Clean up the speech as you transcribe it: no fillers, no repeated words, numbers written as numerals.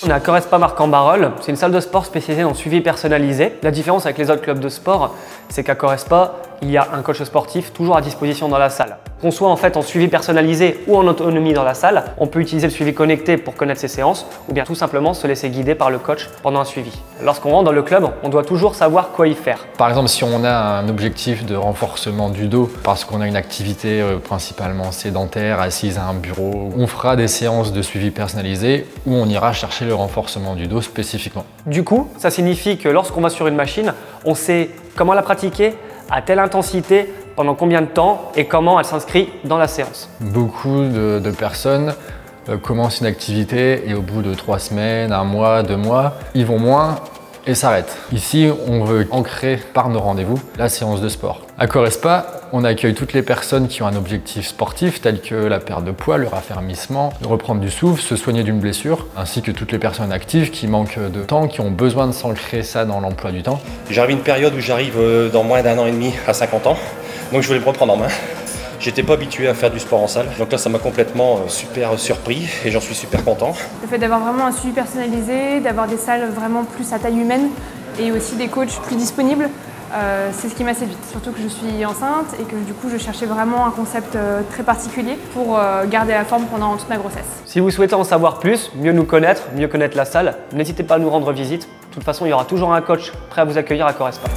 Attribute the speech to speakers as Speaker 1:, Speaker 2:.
Speaker 1: On est à Correspa Marcq-en-Barœul. C'est une salle de sport spécialisée dans le suivi personnalisé. La différence avec les autres clubs de sport, c'est qu'à Correspa, il y a un coach sportif toujours à disposition dans la salle. Qu'on soit en fait en suivi personnalisé ou en autonomie dans la salle, on peut utiliser le suivi connecté pour connaître ses séances ou bien tout simplement se laisser guider par le coach pendant un suivi. Lorsqu'on rentre dans le club, on doit toujours savoir quoi y faire.
Speaker 2: Par exemple, si on a un objectif de renforcement du dos parce qu'on a une activité principalement sédentaire, assise à un bureau, on fera des séances de suivi personnalisé où on ira chercher le renforcement du dos spécifiquement. Du coup,
Speaker 1: ça signifie que lorsqu'on va sur une machine, on sait comment la pratiquer, à telle intensité, pendant combien de temps et comment elle s'inscrit dans la séance.
Speaker 2: Beaucoup de personnes commencent une activité et au bout de 3 semaines, 1 mois, 2 mois, ils vont moins et s'arrêtent. Ici, on veut ancrer par nos rendez-vous la séance de sport. À Correspa, on accueille toutes les personnes qui ont un objectif sportif tel que la perte de poids, le raffermissement, reprendre du souffle, se soigner d'une blessure, ainsi que toutes les personnes actives qui manquent de temps, qui ont besoin de s'ancrer ça dans l'emploi du temps.
Speaker 3: J'arrive à une période où j'arrive dans moins d'1 an et demi à 50 ans, donc je voulais me reprendre en main. J'étais pas habitué à faire du sport en salle, donc là ça m'a complètement super surpris et j'en suis super content.
Speaker 4: Le fait d'avoir vraiment un suivi personnalisé, d'avoir des salles vraiment plus à taille humaine et aussi des coachs plus disponibles, c'est ce qui m'a séduit. Surtout que je suis enceinte et que du coup je cherchais vraiment un concept très particulier pour garder la forme pendant toute ma grossesse.
Speaker 1: Si vous souhaitez en savoir plus, mieux nous connaître, mieux connaître la salle, n'hésitez pas à nous rendre visite. De toute façon, il y aura toujours un coach prêt à vous accueillir à Correspa.